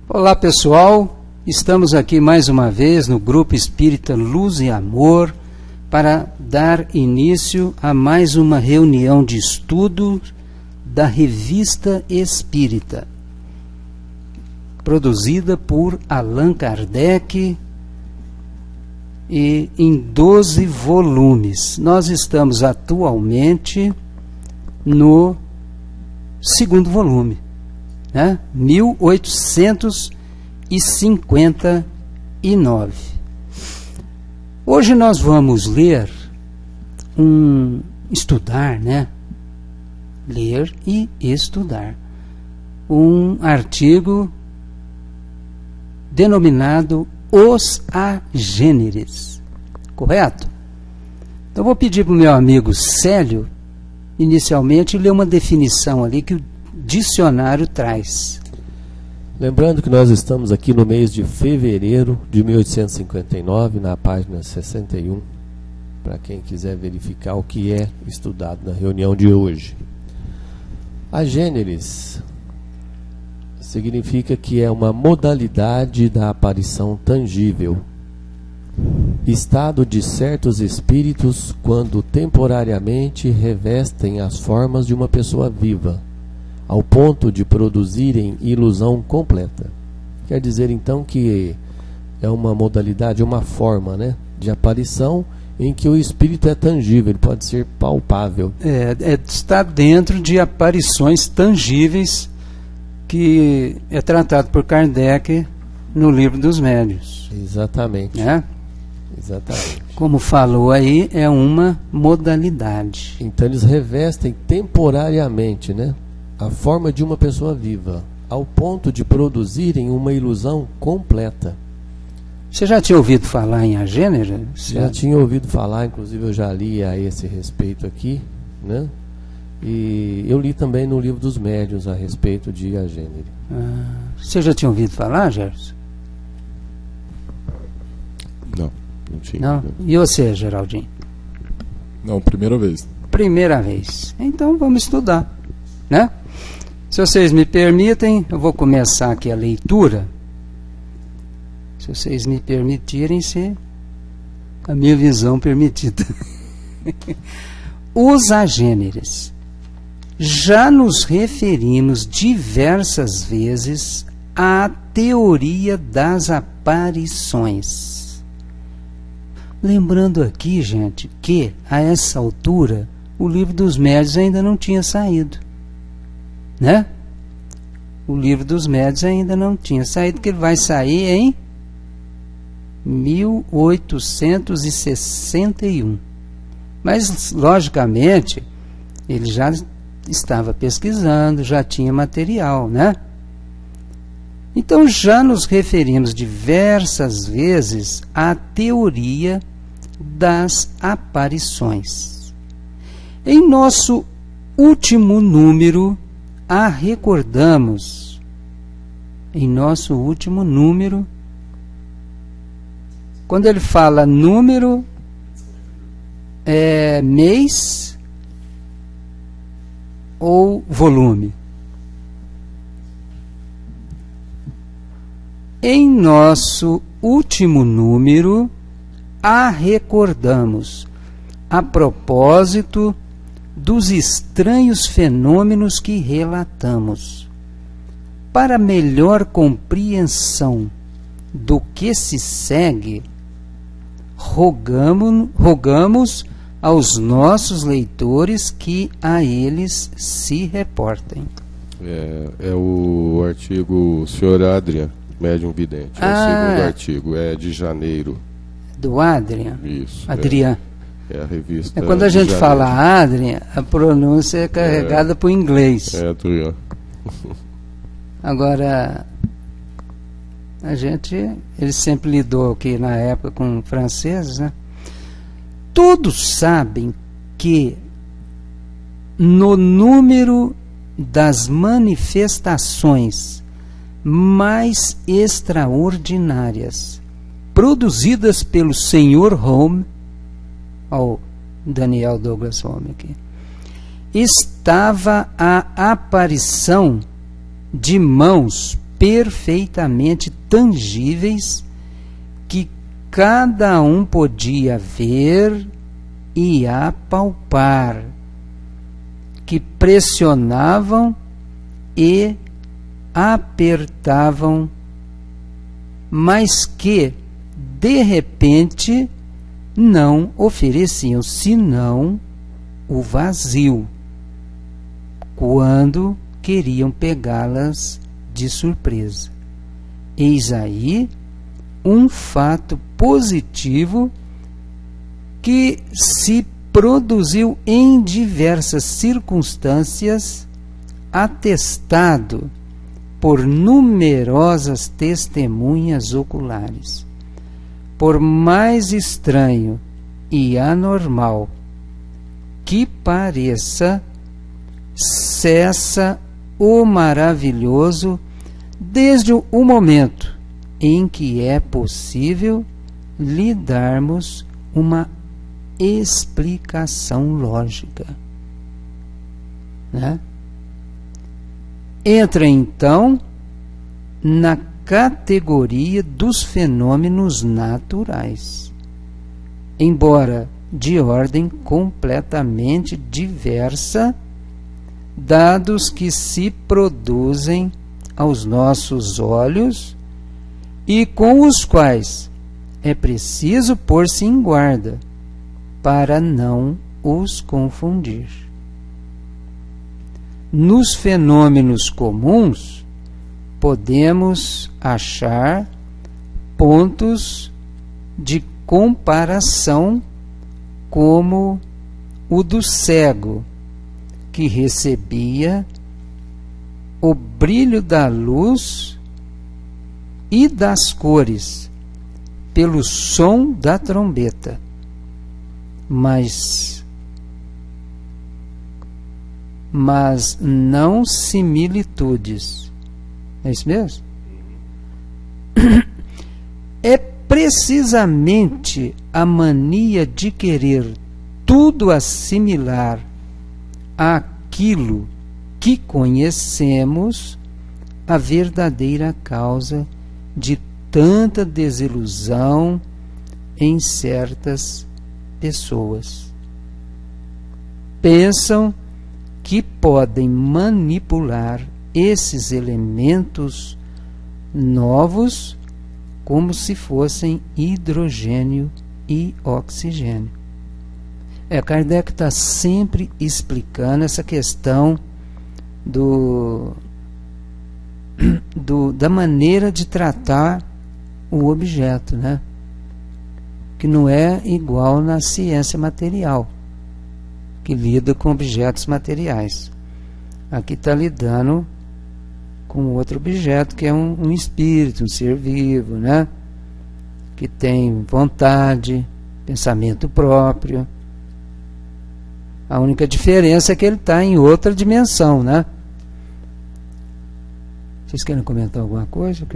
Olá pessoal, estamos aqui mais uma vez no Grupo Espírita Luz e Amor para dar início a mais uma reunião de estudo da Revista Espírita, produzida por Allan Kardec e em 12 volumes. Nós estamos atualmente no segundo volume, né? 1859. Hoje nós vamos ler estudar, né? Ler e estudar um artigo denominado Os Agêneres, correto? Então vou pedir para o meu amigo Célio inicialmente ler uma definição ali que o dicionário traz. Lembrando que nós estamos aqui no mês de fevereiro de 1859, na página 61, para quem quiser verificar o que é estudado na reunião de hoje. Agêneres significa que é uma modalidade da aparição tangível, estado de certos espíritos quando temporariamente revestem as formas de uma pessoa viva, ao ponto de produzirem ilusão completa. Quer dizer então que é uma modalidade, uma forma, né, de aparição em que o espírito é tangível, ele pode ser palpável. Está dentro de aparições tangíveis que é tratado por Kardec no Livro dos Médiuns. Exatamente. Né? Exatamente. Como falou aí, é uma modalidade. Então eles revestem temporariamente, né, a forma de uma pessoa viva, ao ponto de produzirem uma ilusão completa. Você já tinha ouvido falar em agênero? Já tinha ouvido falar, inclusive eu já li a esse respeito aqui, né? E eu li também no Livro dos Médiuns a respeito de agênero. Você já tinha ouvido falar, Gerson? Não tinha. Não? E você, Geraldinho? Não, primeira vez. Primeira vez. Então vamos estudar, né? Se vocês me permitem, eu vou começar aqui a leitura. Se vocês me permitirem, se a minha visão permitida. Os agêneres. Já nos referimos diversas vezes à teoria das aparições. Lembrando aqui, gente, que a essa altura o Livro dos Médiuns ainda não tinha saído, né? O Livro dos Médiuns ainda não tinha saído, que ele vai sair em 1861. Mas, logicamente, ele já estava pesquisando, já tinha material, né? Então, já nos referimos diversas vezes à teoria das aparições. Em nosso último número, a recordamos. Em nosso último número, quando ele fala número, é mês ou volume? Em nosso último número, a recordamos a propósito dos estranhos fenômenos que relatamos. Para melhor compreensão do que se segue, rogamos aos nossos leitores que a eles se reportem. É o artigo Sr. Adrian, médium vidente. É o segundo artigo, é de janeiro. Do Adrian? Isso. Adrian. É a revista. Quando a gente fala Adrian, a pronúncia é carregada para o inglês. É, Adrian. Agora, ele sempre lidou aqui na época com franceses, né? Todos sabem que no número das manifestações mais extraordinárias produzidas pelo Sr. Home, ao Daniel Douglas Home aqui, estava a aparição de mãos perfeitamente tangíveis que cada um podia ver e apalpar, que pressionavam e apertavam, mas que, de repente, não ofereciam senão o vazio, quando queriam pegá-las de surpresa. Eis aí um fato positivo que se produziu em diversas circunstâncias, atestado por numerosas testemunhas oculares. Por mais estranho e anormal que pareça, cessa o maravilhoso desde o momento em que é possível lhe darmos uma explicação lógica, né? Entra então na categoria dos fenômenos naturais, embora de ordem completamente diversa, dados que se produzem aos nossos olhos e com os quais é preciso pôr-se em guarda para não os confundir. Nos fenômenos comuns, podemos achar pontos de comparação, como o do cego, que recebia o brilho da luz e das cores pelo som da trombeta, mas não similitudes. É isso mesmo? É precisamente a mania de querer tudo assimilar àquilo que conhecemos a verdadeira causa de tanta desilusão em certas pessoas. Pensam que podem manipular esses elementos novos como se fossem hidrogênio e oxigênio. Kardec está sempre explicando essa questão da maneira de tratar o objeto, né? Que não é igual na ciência material, que lida com objetos materiais. Aqui está lidando com outro objeto, que é um espírito, um ser vivo, né? Que tem vontade, pensamento próprio. A única diferença é que ele está em outra dimensão, né? Vocês querem comentar alguma coisa?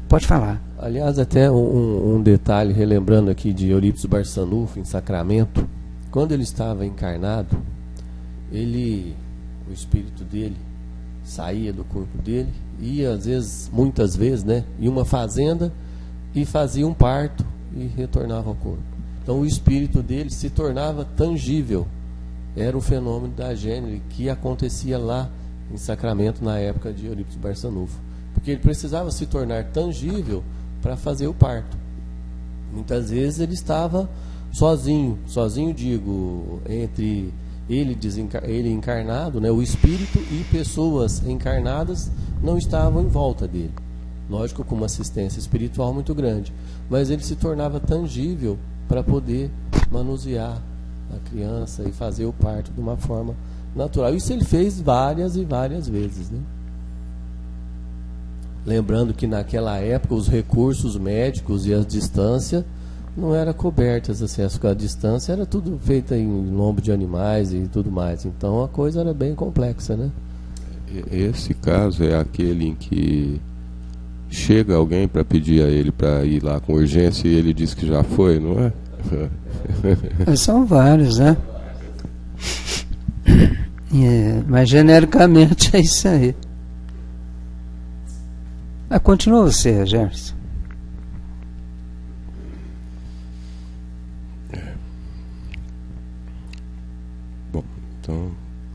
Pode falar. Aliás, até um detalhe, relembrando aqui de Eurípides Barçanufo, em Sacramento, quando ele estava encarnado, o espírito dele saía do corpo dele, ia muitas vezes, né, em uma fazenda e fazia um parto e retornava ao corpo. Então o espírito dele se tornava tangível. Era o fenômeno da gênese que acontecia lá em Sacramento na época de Eurípides Barçanufo, porque ele precisava se tornar tangível para fazer o parto. Muitas vezes ele estava sozinho digo, entre ele encarnado, né, o espírito, e pessoas encarnadas não estavam em volta dele. Lógico, com uma assistência espiritual muito grande, mas ele se tornava tangível para poder manusear a criança e fazer o parto de uma forma natural. Isso ele fez várias e várias vezes, né? Lembrando que naquela época os recursos médicos e a distância não eram cobertas, assim, a distância era tudo feita em lombo de animais e tudo mais. Então a coisa era bem complexa, né? Esse caso é aquele em que chega alguém para pedir a ele para ir lá com urgência e ele diz que já foi, não é? São vários, né? Mas genericamente é isso aí. Continua você, Gerson. Bom, então...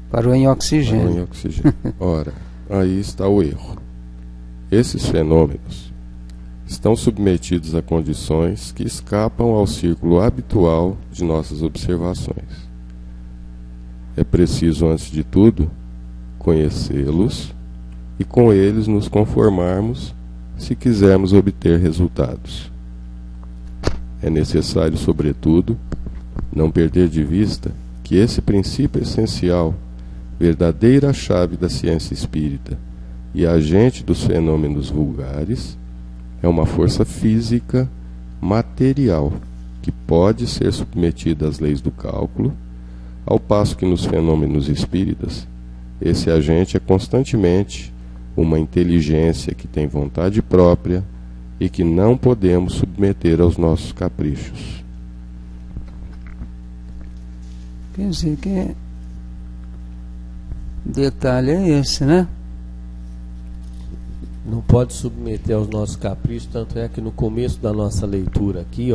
Parou em oxigênio. Parou em oxigênio. Ora, aí está o erro. Esses fenômenos estão submetidos a condições que escapam ao círculo habitual de nossas observações. É preciso, antes de tudo, conhecê-los e com eles nos conformarmos se quisermos obter resultados. É necessário, sobretudo, não perder de vista que esse princípio essencial, verdadeira chave da ciência espírita e agente dos fenômenos vulgares, é uma força física material que pode ser submetida às leis do cálculo, ao passo que nos fenômenos espíritas esse agente é constantemente uma inteligência que tem vontade própria e que não podemos submeter aos nossos caprichos. Quer dizer que o detalhe é esse, né? Não pode submeter aos nossos caprichos, tanto é que no começo da nossa leitura aqui,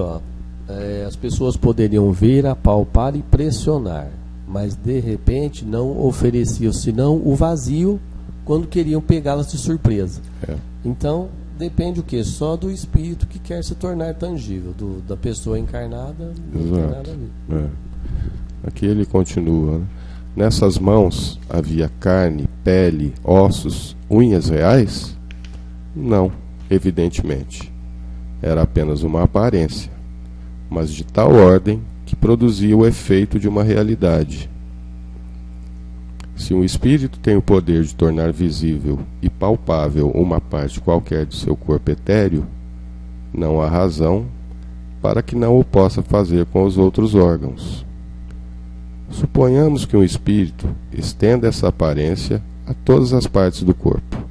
as pessoas poderiam ver, apalpar e pressionar, mas de repente não ofereciam senão o vazio quando queriam pegá-las de surpresa. Então, depende o quê? Só do espírito que quer se tornar tangível, da pessoa encarnada, não tem nada a ver. Aqui ele continua, né? Nessas mãos havia carne, pele, ossos, unhas reais? Não, evidentemente. Era apenas uma aparência, mas de tal ordem que produzia o efeito de uma realidade. Se um espírito tem o poder de tornar visível e palpável uma parte qualquer de seu corpo etéreo, não há razão para que não o possa fazer com os outros órgãos. Suponhamos que um espírito estenda essa aparência a todas as partes do corpo.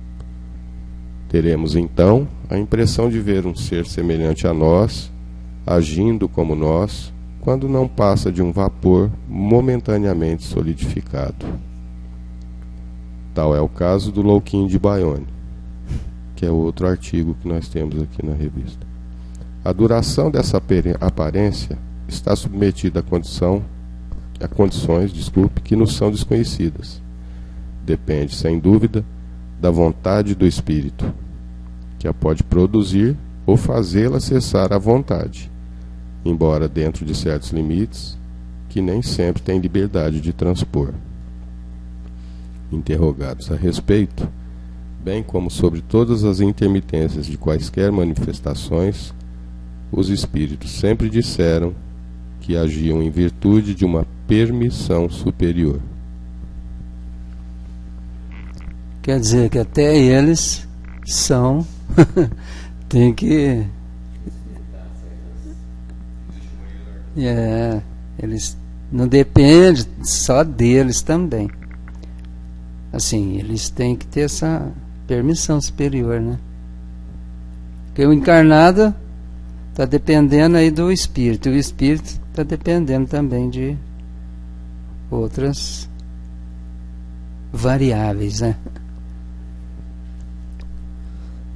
Teremos então a impressão de ver um ser semelhante a nós, agindo como nós, quando não passa de um vapor momentaneamente solidificado. Tal é o caso do louquinho de Bayonne, que é outro artigo que nós temos aqui na revista. A duração dessa aparência está submetida a condições que nos são desconhecidas. Depende, sem dúvida, da vontade do espírito, que a pode produzir ou fazê-la cessar à vontade, embora dentro de certos limites que nem sempre tem liberdade de transpor. Interrogados a respeito, bem como sobre todas as intermitências de quaisquer manifestações, os espíritos sempre disseram que agiam em virtude de uma permissão superior. Quer dizer que até eles são tem que eles não dependem só deles também. Assim, eles têm que ter essa permissão superior, né? Porque o encarnado está dependendo aí do espírito, e o espírito está dependendo também de outras variáveis, né?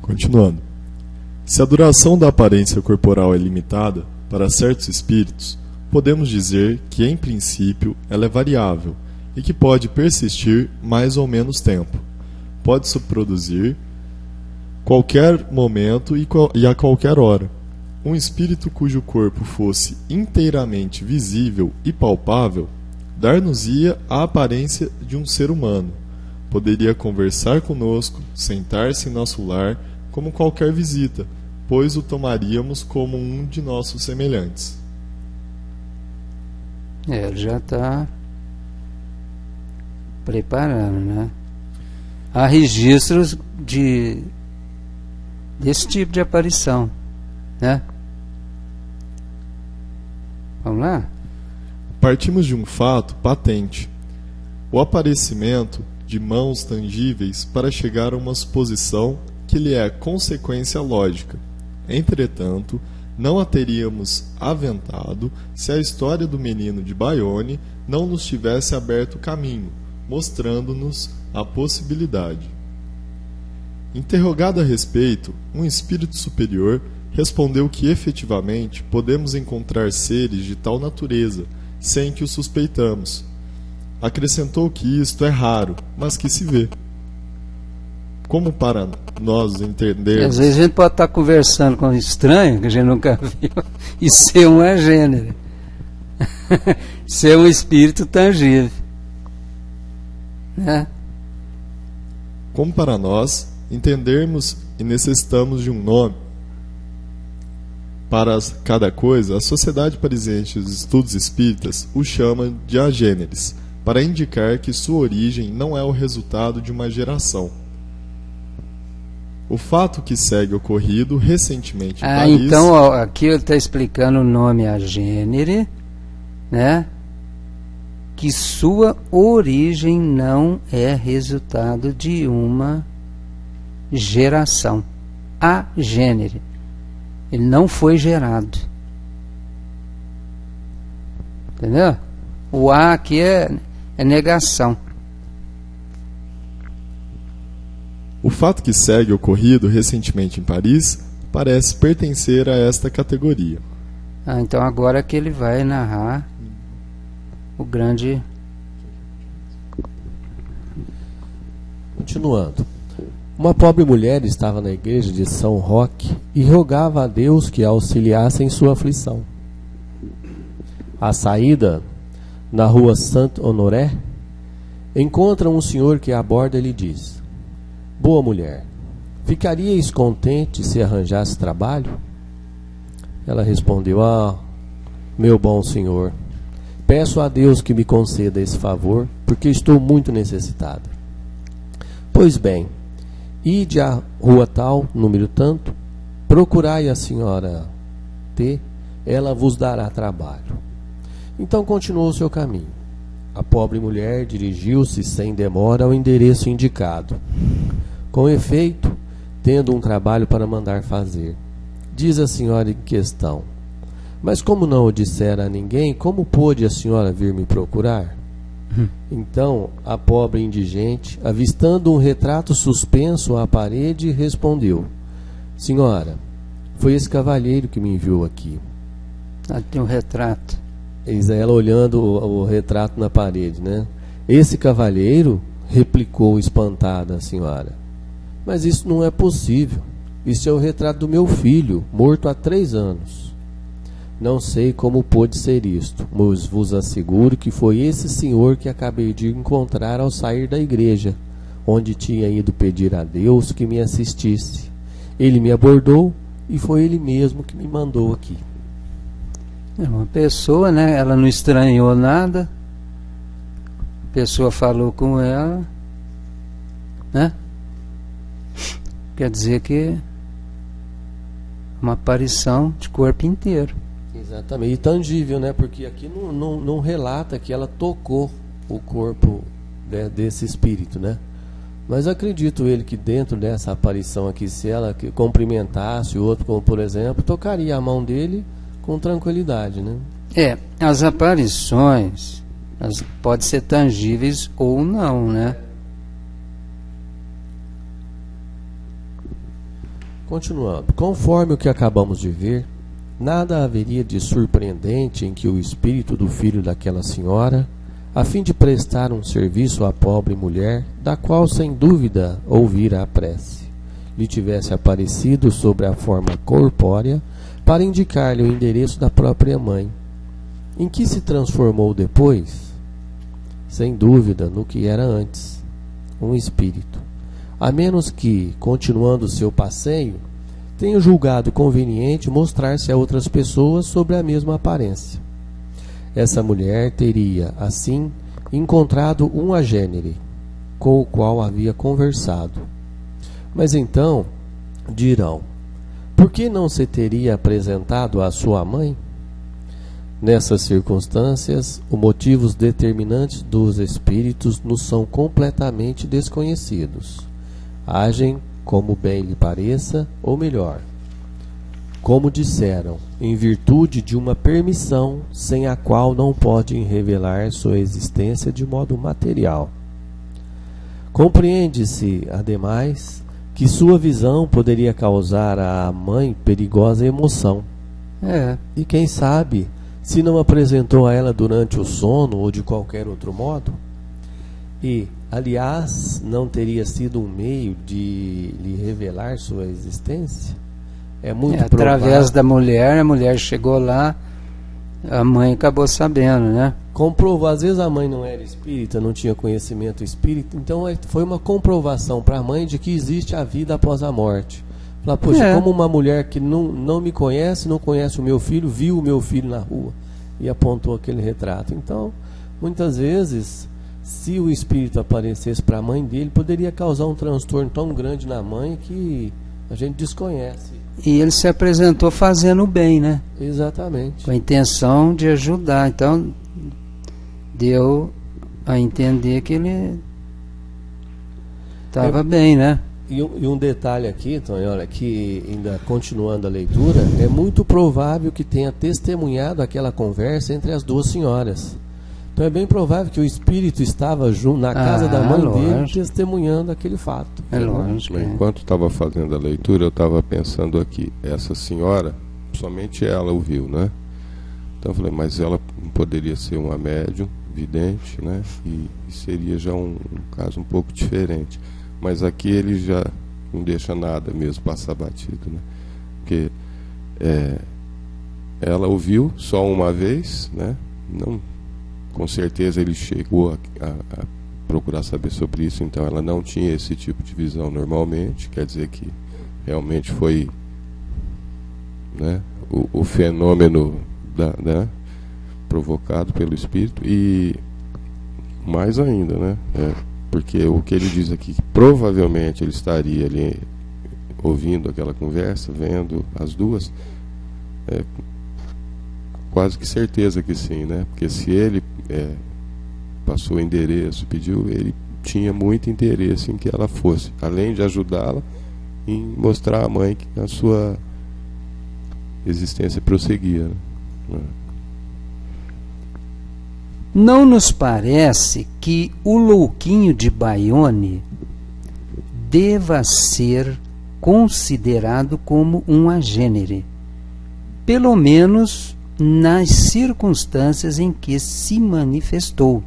Continuando. Se a duração da aparência corporal é limitada para certos espíritos, podemos dizer que, em princípio, ela é variável e que pode persistir mais ou menos tempo. Pode-se produzir qualquer momento e a qualquer hora. Um espírito cujo corpo fosse inteiramente visível e palpável dar-nos-ia a aparência de um ser humano. Poderia conversar conosco, sentar-se em nosso lar, como qualquer visita, pois o tomaríamos como um de nossos semelhantes. Ele já está preparando, né? Há registros desse tipo de aparição, né? Vamos lá? Partimos de um fato patente: o aparecimento de mãos tangíveis para chegar a uma suposição que lhe é consequência lógica. Entretanto, não a teríamos aventado se a história do menino de Bayonne não nos tivesse aberto caminho, mostrando-nos a possibilidade. Interrogado a respeito, um espírito superior respondeu que efetivamente podemos encontrar seres de tal natureza, sem que o suspeitamos. Acrescentou que isto é raro, mas que se vê. Como para nós entendermos... Às vezes a gente pode estar conversando com um estranho, que a gente nunca viu, e ser um agênere. Ser um espírito tangível. Né? Como para nós entendermos e necessitamos de um nome para cada coisa, a Sociedade Parisiense dos Estudos Espíritas o chama de agêneres, para indicar que sua origem não é o resultado de uma geração. O fato que segue ocorrido recentemente em Paris... Então, ó, aqui ele está explicando o nome agênere, né? Que sua origem não é resultado de uma geração. Agênere. Ele não foi gerado. Entendeu? O A aqui é negação. O fato que segue ocorrido recentemente em Paris parece pertencer a esta categoria. Então agora que ele vai narrar o grande... Continuando. Uma pobre mulher estava na igreja de São Roque e rogava a Deus que a auxiliasse em sua aflição. À saída, na rua Saint-Honoré, encontra um senhor que a aborda e lhe diz: Boa mulher, ficaríeis contente se arranjasse trabalho? Ela respondeu: meu bom senhor, peço a Deus que me conceda esse favor, porque estou muito necessitada. Pois bem, ide à rua tal, número tanto, procurai a senhora T, ela vos dará trabalho. Então continuou o seu caminho. A pobre mulher dirigiu-se sem demora ao endereço indicado. Com efeito, tendo um trabalho para mandar fazer, diz a senhora em questão: Mas como não o dissera a ninguém, como pôde a senhora vir me procurar? Então, a pobre indigente, avistando um retrato suspenso à parede, respondeu: Senhora, foi esse cavalheiro que me enviou aqui. Tem um retrato. Eis ela olhando o retrato na parede, né? Esse cavalheiro, replicou espantada a senhora. Mas isso não é possível. Isso é o retrato do meu filho, morto há 3 anos. Não sei como pôde ser isto, mas vos asseguro que foi esse senhor que acabei de encontrar ao sair da igreja, onde tinha ido pedir a Deus que me assistisse. Ele me abordou e foi ele mesmo que me mandou aqui. É uma pessoa, né? Ela não estranhou nada. A pessoa falou com ela, né? Quer dizer que é uma aparição de corpo inteiro. Exatamente, e tangível, né? Porque aqui não relata que ela tocou o corpo desse espírito, né? Mas acredito ele que dentro dessa aparição aqui, se ela cumprimentasse o outro, como por exemplo, tocaria a mão dele com tranquilidade, né? As aparições podem ser tangíveis ou não, né? Continuando, conforme o que acabamos de ver, nada haveria de surpreendente em que o espírito do filho daquela senhora, a fim de prestar um serviço à pobre mulher, da qual sem dúvida ouvira a prece, lhe tivesse aparecido sobre a forma corpórea para indicar-lhe o endereço da própria mãe. Em que se transformou depois? Sem dúvida no que era antes, um espírito. A menos que, continuando seu passeio, tenha julgado conveniente mostrar-se a outras pessoas sobre a mesma aparência. Essa mulher teria, assim, encontrado um agênere, com o qual havia conversado. Mas então, dirão, por que não se teria apresentado à sua mãe? Nessas circunstâncias, os motivos determinantes dos espíritos nos são completamente desconhecidos. Agem como bem lhe pareça, ou melhor, como disseram, em virtude de uma permissão sem a qual não podem revelar sua existência de modo material. Compreende-se, ademais, que sua visão poderia causar à mãe perigosa emoção. E quem sabe, se não apresentou a ela durante o sono ou de qualquer outro modo, e, aliás, não teria sido um meio de lhe revelar sua existência? É muito provável. Através da mulher, a mulher chegou lá, a mãe acabou sabendo, né? Comprovou, às vezes a mãe não era espírita, não tinha conhecimento espírita, então foi uma comprovação para a mãe de que existe a vida após a morte. Falar, poxa, como uma mulher que não me conhece, não conhece o meu filho, viu o meu filho na rua e apontou aquele retrato. Então, muitas vezes, se o espírito aparecesse para a mãe dele, poderia causar um transtorno tão grande na mãe que a gente desconhece. E ele se apresentou fazendo o bem, né? Exatamente. Com a intenção de ajudar. Então, deu a entender que ele estava bem, né? E um detalhe aqui, Tony, olha, que ainda continuando a leitura, é muito provável que tenha testemunhado aquela conversa entre as duas senhoras. Então é bem provável que o espírito estava na casa da mãe dele, testemunhando aquele fato. É lógico. Enquanto estava fazendo a leitura, eu estava pensando aqui, essa senhora, somente ela o viu, né? Então eu falei, mas ela poderia ser uma médium, vidente, né? E seria já um caso um pouco diferente. Mas aqui ele já não deixa nada mesmo passar batido, né? Porque ela ouviu só uma vez, né? Não, com certeza ele chegou a procurar saber sobre isso, então ela não tinha esse tipo de visão normalmente, quer dizer que realmente foi, né, o fenômeno provocado pelo espírito. E mais ainda, né? Porque o que ele diz aqui, que provavelmente ele estaria ali ouvindo aquela conversa, vendo as duas, quase que certeza que sim, né? Porque se ele passou o endereço, pediu, ele tinha muito interesse em que ela fosse, além de ajudá-la em mostrar à mãe que a sua existência prosseguia, né? Não nos parece que o louquinho de Bayonne deva ser considerado como um agênere, pelo menos nas circunstâncias em que se manifestou,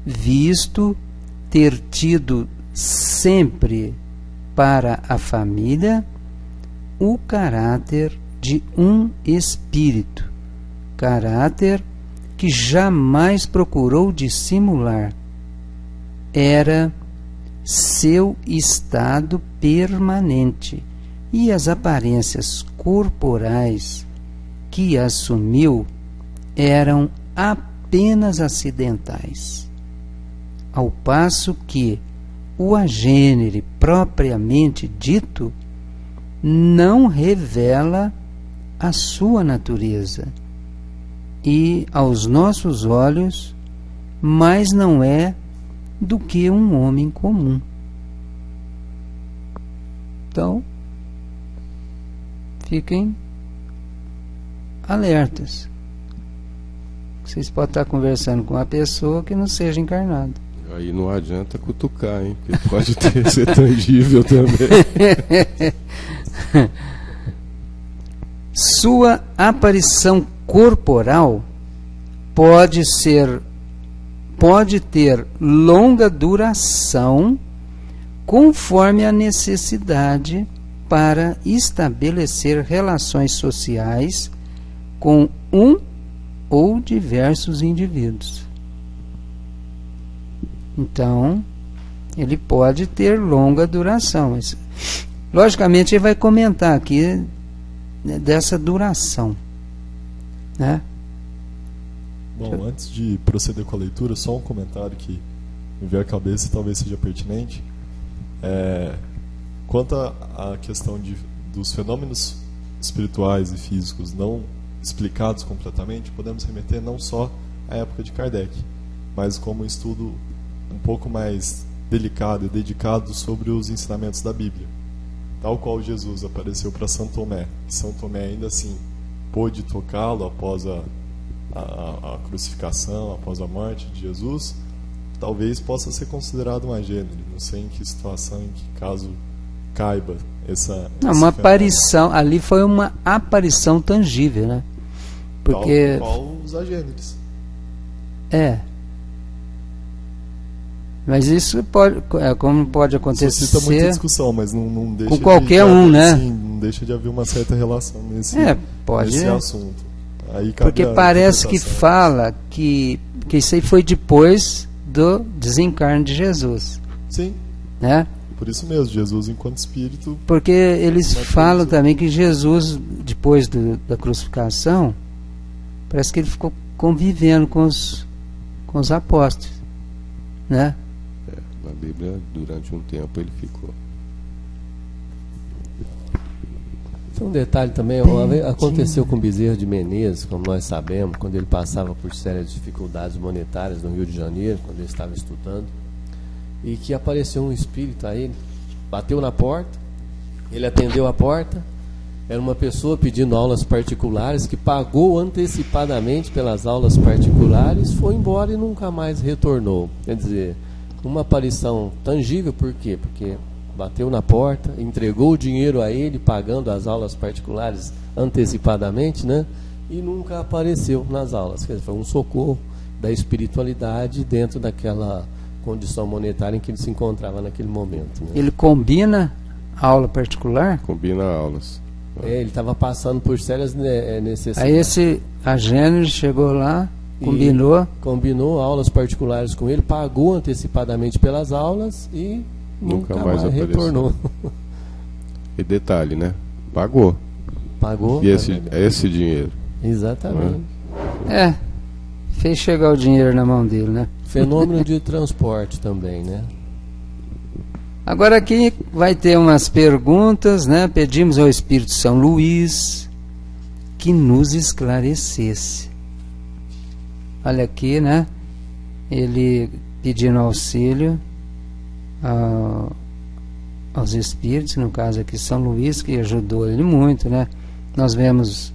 visto ter tido sempre para a família o caráter de um espírito, caráter que jamais procurou dissimular. Era seu estado permanente, e as aparências corporais que assumiu eram apenas acidentais, ao passo que o agênere propriamente dito não revela a sua natureza, e aos nossos olhos mais não é do que um homem comum. Então, fiquem alertas. Vocês podem estar conversando com uma pessoa que não seja encarnada. Aí não adianta cutucar, hein? Porque pode ser tangível também. Sua aparição corporal pode ter longa duração conforme a necessidade para estabelecer relações sociais com um ou diversos indivíduos. Então, ele pode ter longa duração. Mas, logicamente, ele vai comentar aqui, né, dessa duração, né? Bom, antes de proceder com a leitura, só um comentário que me veio à cabeça e talvez seja pertinente. Quanto à questão dos fenômenos espirituais e físicos não explicados completamente, podemos remeter não só à época de Kardec, mas como um estudo um pouco mais delicado e dedicado sobre os ensinamentos da Bíblia. Tal qual Jesus apareceu para São Tomé, e São Tomé ainda assim pôde tocá-lo após a crucificação, após a morte de Jesus, talvez possa ser considerado um agênere. Não sei em que situação, em que caso caiba essa... Não, esse uma fenômeno. aparição, ali foi uma aparição tangível, né? Porque... Tal qual os agêneres. É. Mas isso pode, como pode acontecer... Suscita muita discussão, mas não deixa com qualquer de haver, um, né? Sim, não deixa de haver uma certa relação nesse pode, assunto. Aí cabe porque a parece que interpretação. fala que isso aí foi depois do desencarne de Jesus, Sim, né? por isso mesmo, Jesus enquanto espírito. Porque eles Mas falam isso- também que Jesus, depois da crucificação, parece que ele ficou convivendo com os apóstolos, né? Na Bíblia, durante um tempo, ele ficou. Tem um detalhe também, uma vez aconteceu com Bezerra de Menezes, como nós sabemos, quando ele passava por sérias dificuldades monetárias no Rio de Janeiro, quando ele estava estudando, e que apareceu um espírito a ele, bateu na porta, ele atendeu a porta, era uma pessoa pedindo aulas particulares, que pagou antecipadamente pelas aulas particulares, foi embora e nunca mais retornou. Quer dizer, uma aparição tangível, por quê? Porque bateu na porta, entregou o dinheiro a ele, pagando as aulas particulares antecipadamente, né? E nunca apareceu nas aulas. Quer dizer, foi um socorro da espiritualidade dentro daquela condição monetária em que ele se encontrava naquele momento, né? Ele combina a aula particular, Combina aulas. Ele estava passando por sérias necessidades. aí esse agênero chegou lá, E combinou aulas particulares com ele, pagou antecipadamente pelas aulas e nunca mais apareceu. retornou. E detalhe, né? Pagou. Pagou? E esse dinheiro? Exatamente. fez chegar o dinheiro na mão dele, né? Fenômeno de transporte também, né? Agora aqui vai ter umas perguntas, né? Pedimos ao Espírito São Luís que nos esclarecesse. Olha aqui, né? Ele pedindo auxílio aos espíritos, no caso aqui São Luís, que ajudou ele muito, né? Nós vemos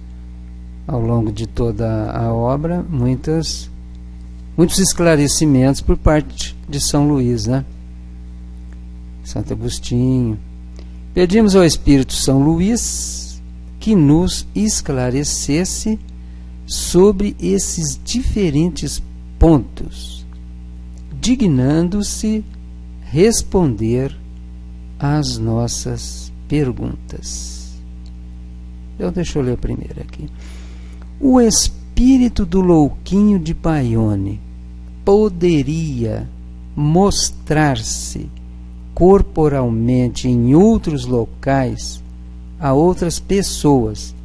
ao longo de toda a obra muitos esclarecimentos por parte de São Luís, né? Santo Agostinho. Pedimos ao Espírito São Luís que nos esclarecesse sobre esses diferentes pontos, dignando-se responder às nossas perguntas. Então, deixa eu ler a primeira aqui. O espírito do louquinho de Baione poderia mostrar-se corporalmente em outros locais a outras pessoas,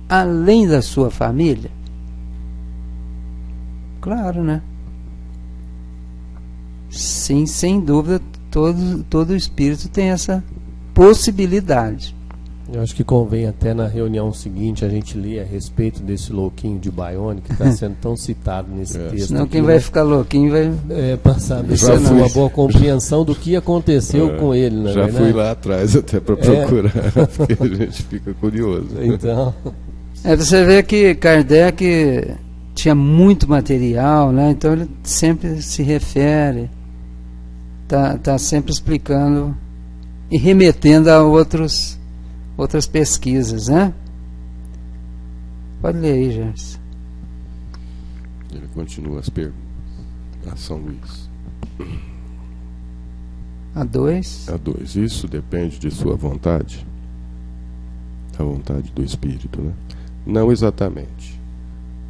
além da sua família? Claro, né? Sim, sem dúvida, todo espírito tem essa possibilidade. Eu acho que convém até na reunião seguinte a gente ler a respeito desse louquinho de Baione que está sendo tão citado nesse texto. Senão aqui, quem né? vai ficar louquinho vai... passar uma boa compreensão do que aconteceu com ele, na Já verdade. fui lá atrás até para procurar, porque a gente fica curioso. Então, Você vê que Kardec tinha muito material, né? Então ele sempre se refere, tá sempre explicando e remetendo a outras pesquisas, né? Pode ler aí, Gerson. Ele continua as perguntas. A São Luís. A 2. A 2. Isso depende de sua vontade? A vontade do espírito, né? Não exatamente.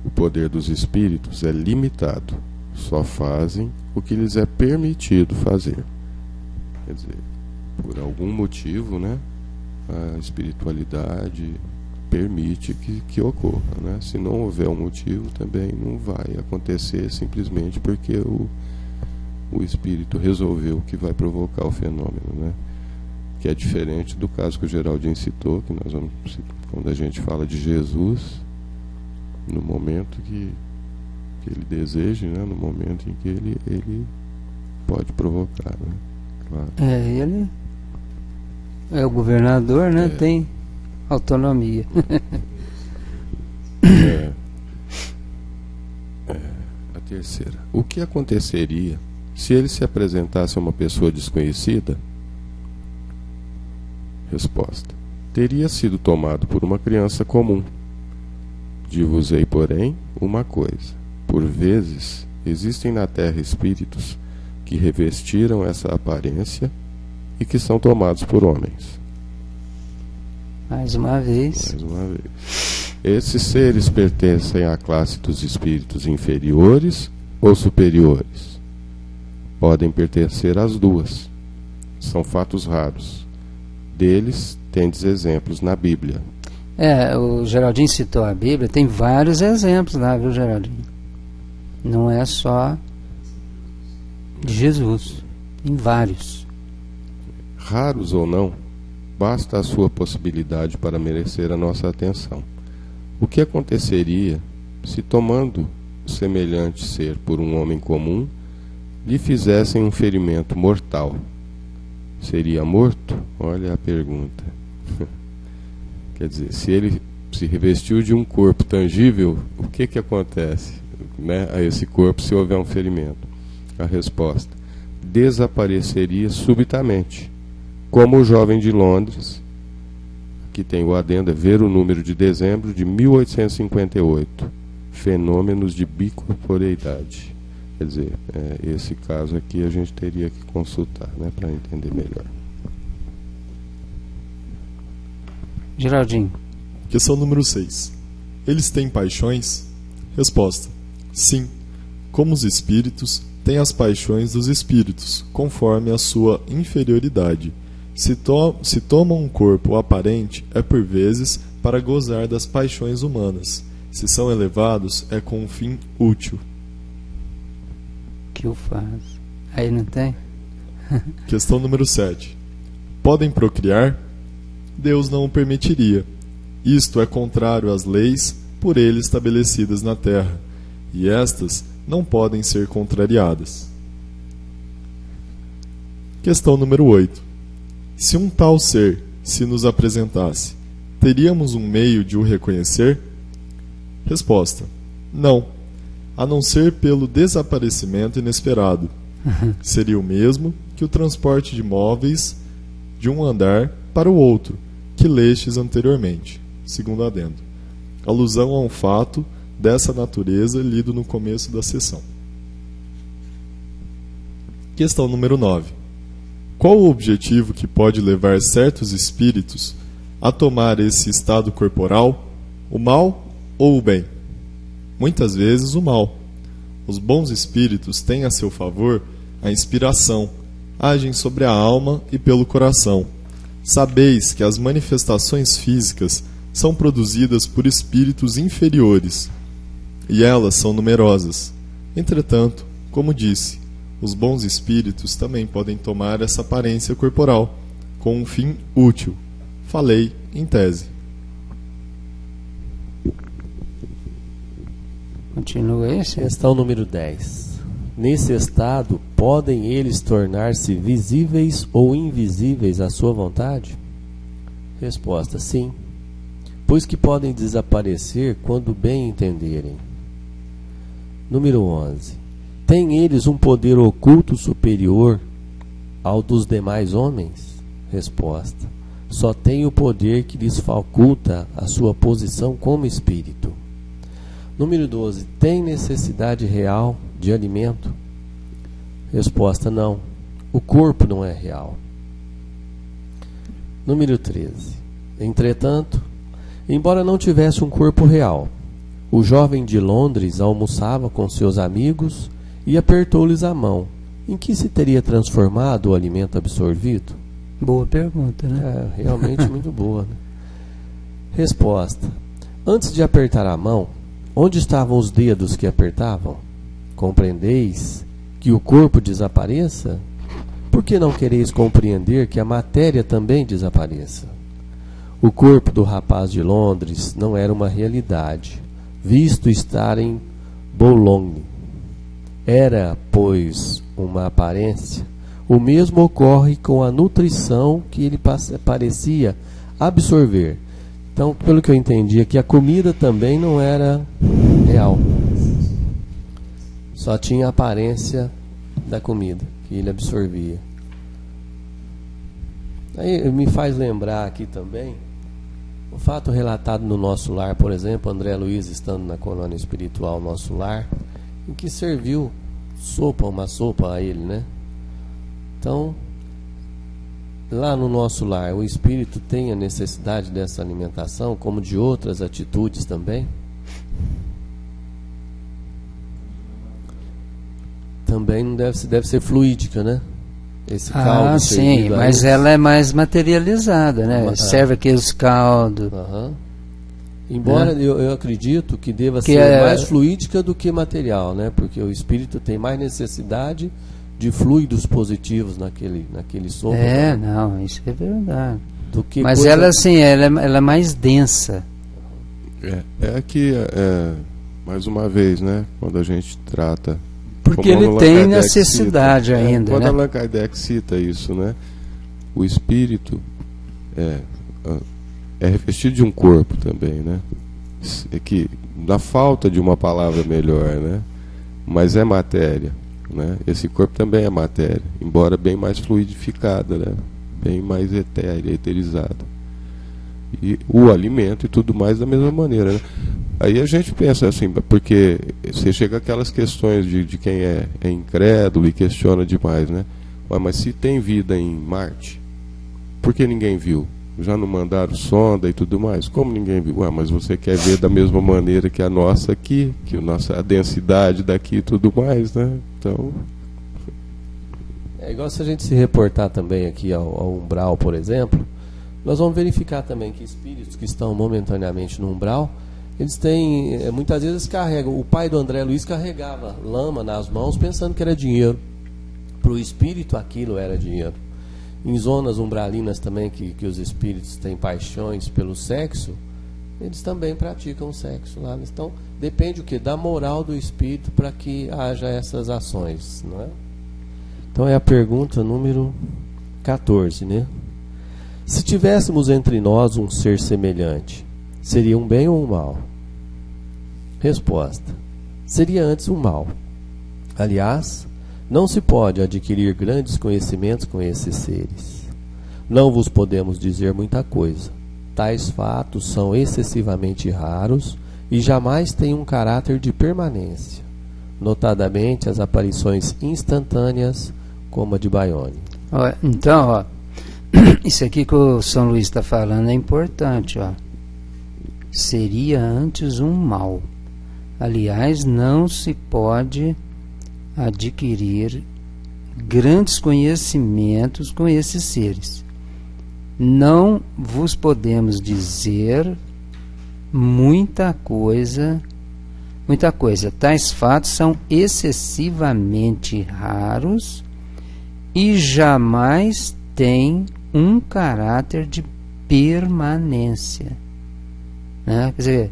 O poder dos espíritos é limitado. Só fazem o que lhes é permitido fazer. Quer dizer, por algum motivo, né? A espiritualidade permite que ocorra, né? Se não houver um motivo, também não vai acontecer simplesmente porque o espírito resolveu que vai provocar o fenômeno, né? Que é diferente do caso que o Geraldinho citou, que nós vamos, quando a gente fala de Jesus, no momento que ele deseja, né? No momento em que ele pode provocar, né? Claro. Ele é o governador, né? Tem autonomia. A terceira. O que aconteceria se ele se apresentasse a uma pessoa desconhecida Resposta: teria sido tomado por uma criança comum. Digo-vos-ei, porém, uma coisa: por vezes existem na terra espíritos que revestiram essa aparência e que são tomados por homens. Mais uma vez. Mais uma vez. Esses seres pertencem à classe dos espíritos inferiores ou superiores? Podem pertencer às duas. São fatos raros. Deles tendes exemplos na Bíblia. O Geraldinho citou a Bíblia, tem vários exemplos lá, viu, Geraldinho? Não é só de Jesus, tem vários. Raros ou não, basta a sua possibilidade para merecer a nossa atenção. O que aconteceria se, tomando semelhante ser por um homem comum, lhe fizessem um ferimento mortal? Seria morto? Olha a pergunta. Quer dizer, se ele se revestiu de um corpo tangível, o que acontece, né, a esse corpo se houver um ferimento? A resposta: desapareceria subitamente, como o jovem de Londres, que tem o adendo, ver o número de dezembro de 1858, fenômenos de bicorporeidade. Quer dizer, esse caso aqui a gente teria que consultar, né, para entender melhor. Geraldinho. Questão número 6. Eles têm paixões? Resposta: sim. Como os espíritos, têm as paixões dos espíritos, conforme a sua inferioridade. Se tomam um corpo aparente, é por vezes para gozar das paixões humanas. Se são elevados, é com um fim útil. Que o faz? Aí não tem? Questão número 7. Podem procriar? Deus não o permitiria. Isto é contrário às leis por ele estabelecidas na terra, e estas não podem ser contrariadas. Questão número 8. Se um tal ser se nos apresentasse, teríamos um meio de o reconhecer? Resposta: não, a não ser pelo desaparecimento inesperado. Seria o mesmo que o transporte de móveis de um andar para o outro, que lestes anteriormente, segundo adendo. Alusão a um fato dessa natureza lido no começo da sessão. Questão número 9. Qual o objetivo que pode levar certos espíritos a tomar esse estado corporal? O mal ou o bem? Muitas vezes o mal. Os bons espíritos têm a seu favor a inspiração, agem sobre a alma e pelo coração. Sabeis que as manifestações físicas são produzidas por espíritos inferiores, e elas são numerosas. Entretanto, como disse, os bons espíritos também podem tomar essa aparência corporal, com um fim útil. Falei em tese. Continua esse? Questão número 10. Nesse estado, podem eles tornar-se visíveis ou invisíveis à sua vontade? Resposta: sim, pois que podem desaparecer quando bem entenderem. Número 11. Têm eles um poder oculto superior ao dos demais homens? Resposta: só têm o poder que lhes faculta a sua posição como espírito. Número 12. Tem necessidade real de alimento? Resposta: não. O corpo não é real. Número 13. Entretanto, embora não tivesse um corpo real, o jovem de Londres almoçava com seus amigos e apertou-lhes a mão. Em que se teria transformado o alimento absorvido? Boa pergunta, né? Realmente muito boa, né? Resposta: antes de apertar a mão, onde estavam os dedos que apertavam? Compreendeis que o corpo desapareça? Por que não quereis compreender que a matéria também desapareça? O corpo do rapaz de Londres não era uma realidade, visto estar em Boulogne. Era, pois, uma aparência. O mesmo ocorre com a nutrição que ele parecia absorver. Então, pelo que eu entendi aqui, a comida também não era real. Só tinha a aparência da comida que ele absorvia. Aí me faz lembrar aqui também o fato relatado no Nosso Lar, por exemplo, André Luiz estando na colônia espiritual Nosso Lar, em que serviu uma sopa a ele, né? Então, lá no Nosso Lar, o espírito tem a necessidade dessa alimentação, como de outras atitudes também? Também não deve ser fluídica, né? Esse caldo sim, mas ela é mais materializada, né? Serve aqueles caldos. Embora eu acredito que deva ser mais fluídica do que material, né? Porque o espírito tem mais necessidade de fluidos positivos naquele sopa. Não, isso é verdade. Mas ela assim, ela é mais densa. É que, mais uma vez, né? Quando a gente trata... Porque ele tem necessidade ainda. Quando né? Allan Kardec cita isso, né? O espírito é revestido de um corpo também, né? É que, na falta de uma palavra melhor, né? Mas é matéria, né? Esse corpo também é matéria, embora bem mais fluidificada, né? Bem mais etérea, eterizada. E o alimento e tudo mais da mesma maneira, né? Aí a gente pensa assim, porque você chega aquelas questões de quem é incrédulo e questiona demais, né? Mas se tem vida em Marte, por que ninguém viu? Já não mandaram sonda e tudo mais? Como ninguém viu? Mas você quer ver da mesma maneira que a nossa aqui, a densidade daqui e tudo mais, né? Então... É igual se a gente se reportar também aqui ao umbral, por exemplo, nós vamos verificar também que espíritos que estão momentaneamente no umbral, eles têm, muitas vezes carregam, o pai do André Luiz carregava lama nas mãos pensando que era dinheiro. Para o espírito aquilo era dinheiro. Em zonas umbralinas também, que os espíritos têm paixões pelo sexo, eles também praticam sexo lá. Então, depende o quê? Da moral do espírito para que haja essas ações, não é? Então é a pergunta número 14, né? Se tivéssemos entre nós um ser semelhante, seria um bem ou um mal? Resposta: seria antes um mal. Aliás, não se pode adquirir grandes conhecimentos com esses seres. Não vos podemos dizer muita coisa. Tais fatos são excessivamente raros e jamais têm um caráter de permanência, notadamente as aparições instantâneas, como a de Baione. Então, isso aqui que o São Luís está falando é importante, Seria antes um mal. Aliás, não se pode adquirir grandes conhecimentos com esses seres. Não vos podemos dizer muita coisa. Tais fatos são excessivamente raros e jamais têm um caráter de permanência. Né? Quer dizer,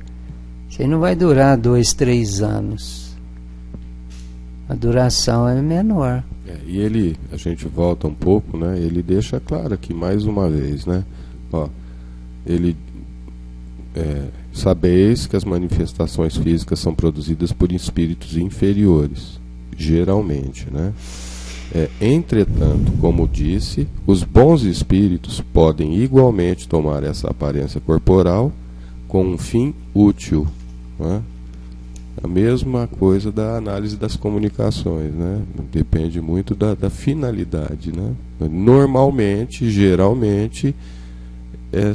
isso aí não vai durar 2, 3 anos. A duração é menor. E a gente volta um pouco, né? Ele deixa claro aqui mais uma vez, né? Sabeis que as manifestações físicas são produzidas por espíritos inferiores, geralmente, né? Entretanto, como disse, os bons espíritos podem igualmente tomar essa aparência corporal com um fim útil, né? A mesma coisa da análise das comunicações, né? Depende muito da finalidade, né? Normalmente, geralmente,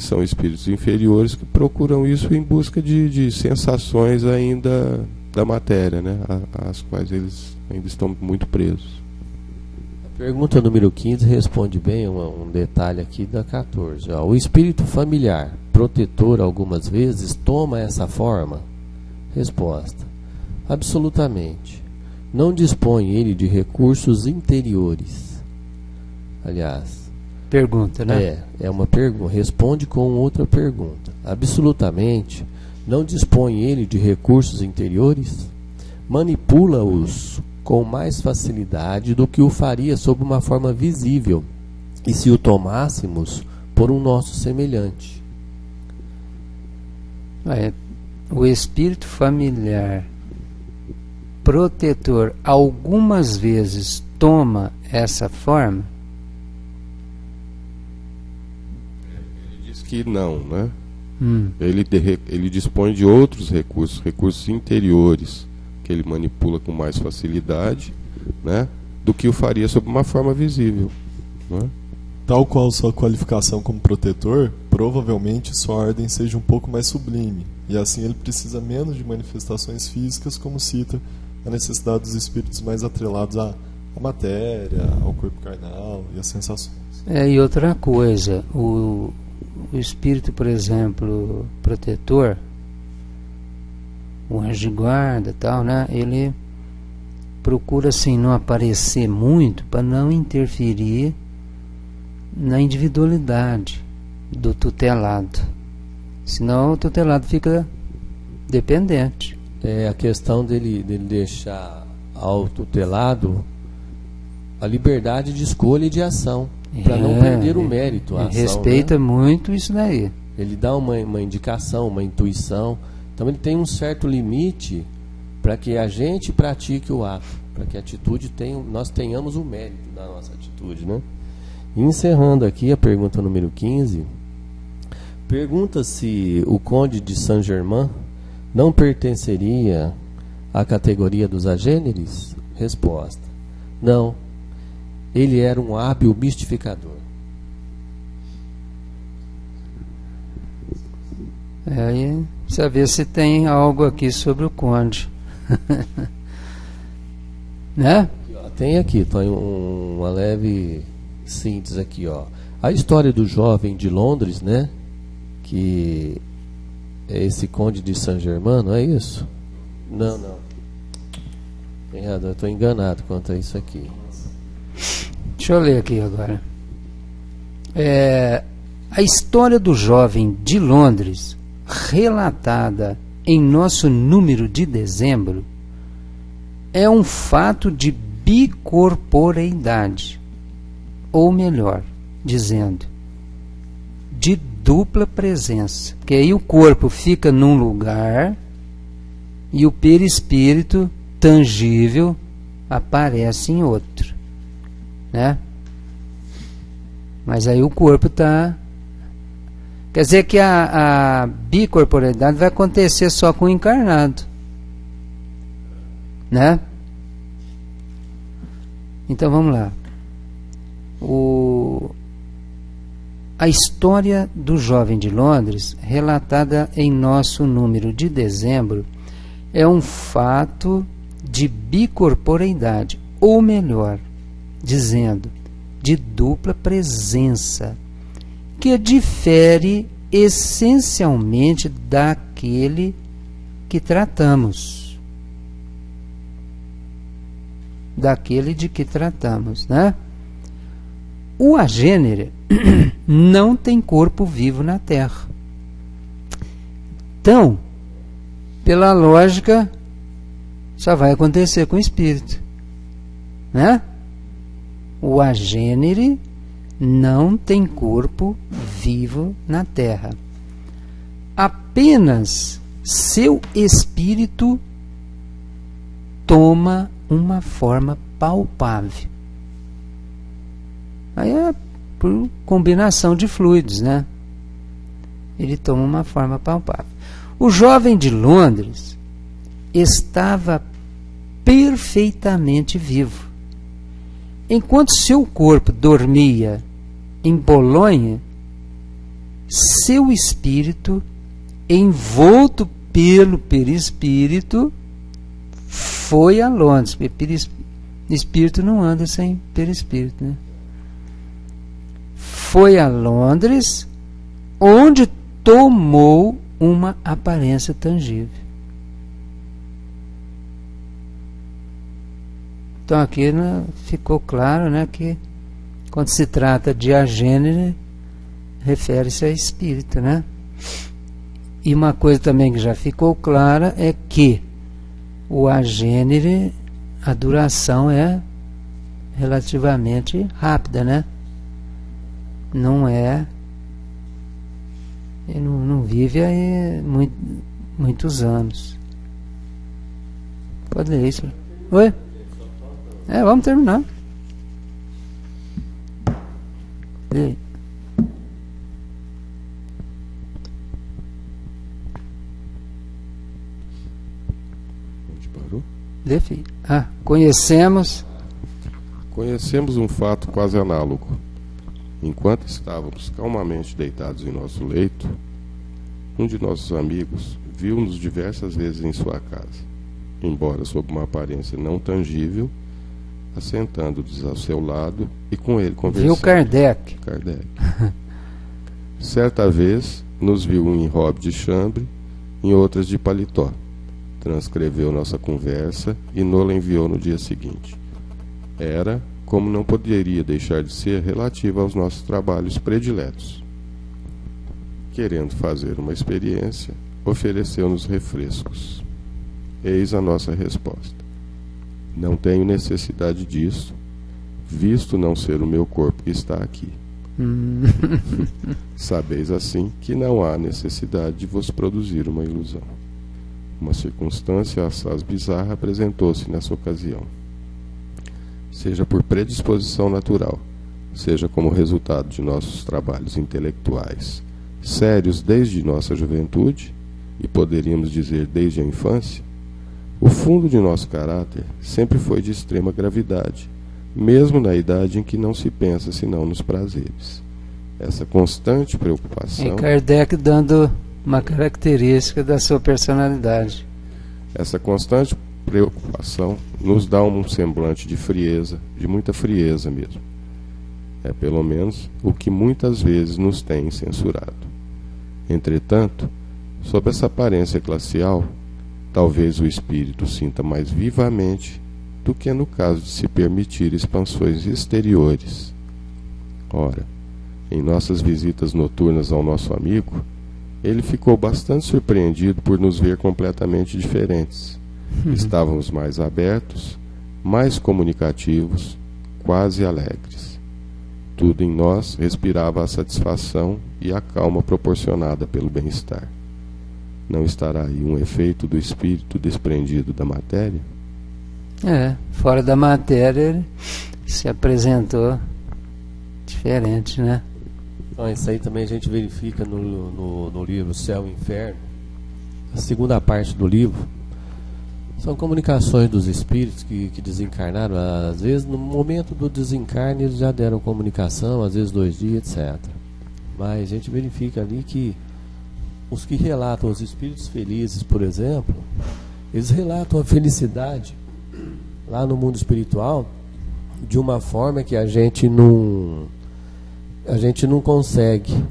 são espíritos inferiores que procuram isso em busca de sensações ainda da matéria, né? Às quais eles ainda estão muito presos. A pergunta número 15 responde bem um detalhe aqui da 14. O espírito familiar, protetor algumas vezes, toma essa forma? Resposta: absolutamente. Não dispõe ele de recursos interiores. Aliás, pergunta, né? É uma pergunta. Responde com outra pergunta. Absolutamente. Não dispõe ele de recursos interiores? Manipula-os com mais facilidade do que o faria sob uma forma visível, e se o tomássemos por um nosso semelhante. O espírito familiar protetor algumas vezes toma essa forma? que não, né? Ele dispõe de outros recursos interiores, que ele manipula com mais facilidade, né, do que o faria sob uma forma visível, né? Tal qual sua qualificação como protetor, provavelmente sua ordem seja um pouco mais sublime, e assim ele precisa menos de manifestações físicas, como cita a necessidade dos espíritos mais atrelados à matéria, ao corpo carnal e às sensações. E outra coisa, o espírito, por exemplo, protetor, o anjo de guarda, tal, né? Ele procura assim não aparecer muito para não interferir na individualidade do tutelado. Senão o tutelado fica dependente. É a questão dele deixar ao tutelado a liberdade de escolha e de ação, para não perder o mérito. A ação, respeita, né, muito isso daí. Ele dá uma indicação, uma intuição. Então ele tem um certo limite para que a gente pratique o ato, para que a atitude nós tenhamos o mérito da nossa atitude, né? Encerrando aqui a pergunta número 15, pergunta se o Conde de Saint-Germain não pertenceria à categoria dos agêneres? Resposta: não. Ele era um hábil mistificador. Aí precisa ver se tem algo aqui sobre o Conde. Né? Tem aqui, tem uma leve síntese aqui, ó. A história do jovem de Londres, né? Que é esse Conde de Saint-Germain, não é isso? Não. Tem errado, eu estou enganado quanto a isso aqui. Deixa eu ler aqui agora. A história do jovem de Londres, relatada em nosso número de dezembro, é um fato de bicorporeidade, ou melhor, dizendo, de dupla presença. Porque aí o corpo fica num lugar e o perispírito tangível aparece em outro, né? Mas aí o corpo está... Quer dizer que a bicorporeidade vai acontecer só com o encarnado, né? Então vamos lá. A história do jovem de Londres, relatada em nosso número de dezembro, é um fato de bicorporeidade, ou melhor, dizendo, de dupla presença, que difere essencialmente daquele que tratamos. Daquele de que tratamos, né? O agênere não tem corpo vivo na Terra. Então, pela lógica, só vai acontecer com o espírito, né? O agênere não tem corpo vivo na Terra. Apenas seu espírito toma uma forma palpável. Aí é por combinação de fluidos, né? Ele toma uma forma palpável. O jovem de Londres estava perfeitamente vivo. Enquanto seu corpo dormia em Bolonha, seu espírito, envolto pelo perispírito, foi a Londres. Espírito não anda sem perispírito, né? Foi a Londres, onde tomou uma aparência tangível. Então aqui, né, ficou claro, né, que quando se trata de agênere, refere-se a espírito, né? E uma coisa também que já ficou clara é que o agênere, a duração é relativamente rápida, né? Não é... Ele não vive aí muitos anos. Pode ler isso. Oi? Vamos terminar. Conhecemos um fato quase análogo. Enquanto estávamos calmamente deitados em nosso leito, um de nossos amigos viu-nos diversas vezes em sua casa, embora sob uma aparência não tangível, assentando-nos ao seu lado e com ele conversando. Viu Kardec. Certa vez nos viu em robe de chambre, em outras de paletó. Transcreveu nossa conversa e nos enviou no dia seguinte. Era, como não poderia deixar de ser, relativa aos nossos trabalhos prediletos. Querendo fazer uma experiência, ofereceu-nos refrescos. Eis a nossa resposta: não tenho necessidade disso, visto não ser o meu corpo que está aqui. Sabeis assim que não há necessidade de vos produzir uma ilusão. Uma circunstância assaz bizarra apresentou-se nessa ocasião. Seja por predisposição natural, seja como resultado de nossos trabalhos intelectuais, sérios desde nossa juventude, e poderíamos dizer desde a infância, o fundo de nosso caráter sempre foi de extrema gravidade, mesmo na idade em que não se pensa senão nos prazeres. Essa constante preocupação... Kardec dando uma característica da sua personalidade. Essa constante preocupação nos dá um semblante de frieza, de muita frieza mesmo. É pelo menos o que muitas vezes nos tem censurado. Entretanto, sob essa aparência glacial, talvez o espírito sinta mais vivamente do que no caso de se permitir expansões exteriores. Ora, em nossas visitas noturnas ao nosso amigo, ele ficou bastante surpreendido por nos ver completamente diferentes. Estávamos mais abertos, mais comunicativos, quase alegres. Tudo em nós respirava a satisfação e a calma proporcionada pelo bem-estar. Não estará aí um efeito do espírito desprendido da matéria? Fora da matéria ele se apresentou diferente, né? Então, isso aí também a gente verifica no livro Céu e Inferno. A segunda parte do livro são comunicações dos espíritos que desencarnaram. Às vezes, no momento do desencarne, eles já deram comunicação, às vezes 2 dias, etc. Mas a gente verifica ali que os que relatam os espíritos felizes, por exemplo, eles relatam a felicidade lá no mundo espiritual de uma forma que a gente não consegue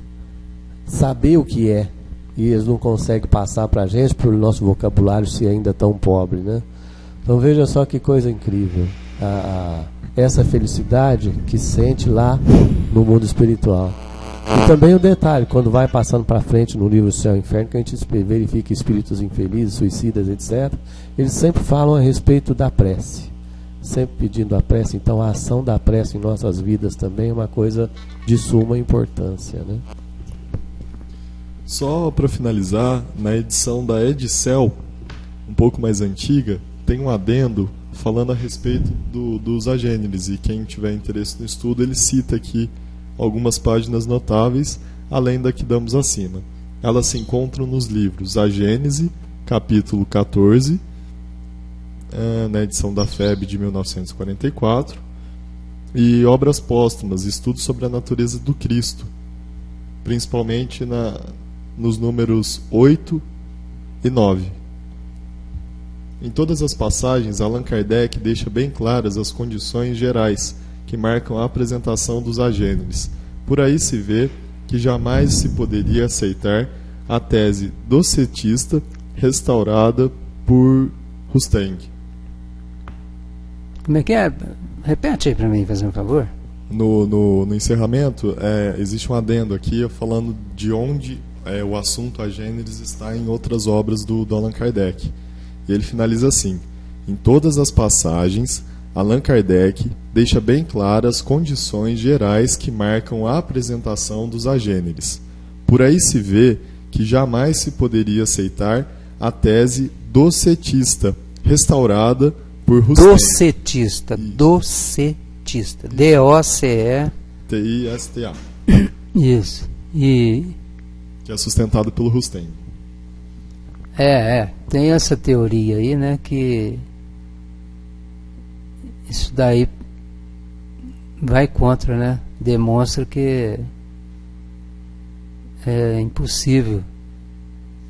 saber o que é, e eles não conseguem passar para a gente pelo nosso vocabulário se ainda tão pobre, né? Então veja só que coisa incrível, essa felicidade que sente lá no mundo espiritual. E também o detalhe, quando vai passando para frente no livro Céu e Inferno, que a gente verifica espíritos infelizes, suicidas, etc., eles sempre falam a respeito da prece, sempre pedindo a prece. Então a ação da prece em nossas vidas também é uma coisa de suma importância, né? Só para finalizar, na edição da Edicel, um pouco mais antiga, tem um adendo falando a respeito dos agêneres, e quem tiver interesse no estudo, ele cita aqui algumas páginas notáveis, além da que damos acima. Elas se encontram nos livros A Gênese, capítulo 14, na edição da FEB de 1944, e Obras Póstumas, Estudos sobre a Natureza do Cristo, principalmente nos números 8 e 9. Em todas as passagens, Allan Kardec deixa bem claras as condições gerais que marcam a apresentação dos agêneres. Por aí se vê que jamais se poderia aceitar a tese docetista restaurada por Rusteng. Como é que é? Repete aí para mim, fazendo um favor. No encerramento, existe um adendo aqui falando de onde o assunto agêneres está em outras obras do Allan Kardec. E ele finaliza assim: em todas as passagens, Allan Kardec deixa bem claras as condições gerais que marcam a apresentação dos agêneres. Por aí se vê que jamais se poderia aceitar a tese docetista, restaurada por Rusteng. Docetista. D-O-C-E-T-I-S-T-A. Isso. E que é sustentado pelo Rusteng. Tem essa teoria aí, né, que isso daí vai contra, né? Demonstra que é impossível,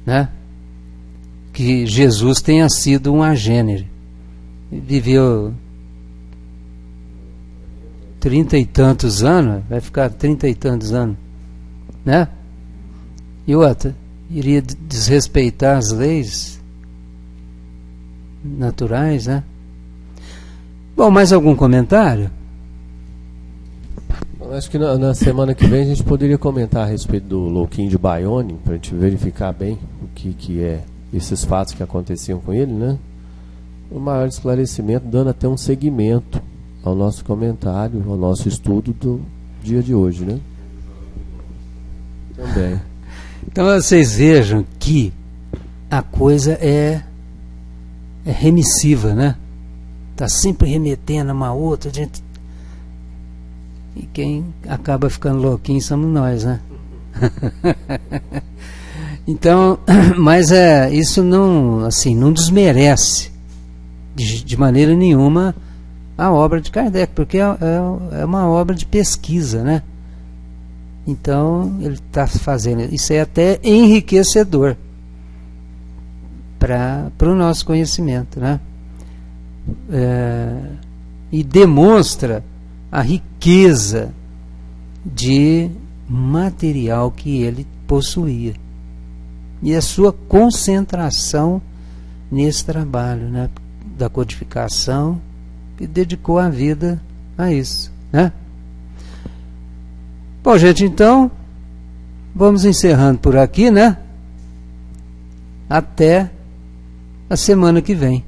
né? Que Jesus tenha sido um agênero. Viveu 30 e tantos anos, vai ficar 30 e tantos anos, né? E outra, iria desrespeitar as leis naturais, né? Bom, mais algum comentário? Acho que na semana que vem a gente poderia comentar a respeito do Louquinho de Baione, para a gente verificar bem o que é esses fatos que aconteciam com ele, né? Um maior esclarecimento, dando até um segmento ao nosso comentário, ao nosso estudo do dia de hoje, né? Também. Então vocês vejam que a coisa é remissiva, né? Está sempre remetendo a uma outra, gente. E quem acaba ficando louquinho somos nós, né? Então, mas isso não, assim, não desmerece de maneira nenhuma a obra de Kardec, porque é uma obra de pesquisa, né? Então, ele está fazendo, isso é até enriquecedor para o nosso conhecimento, né? E demonstra a riqueza de material que ele possuía e a sua concentração nesse trabalho, né, da codificação, e dedicou a vida a isso, né? Bom, gente, então vamos encerrando por aqui, né? Até a semana que vem.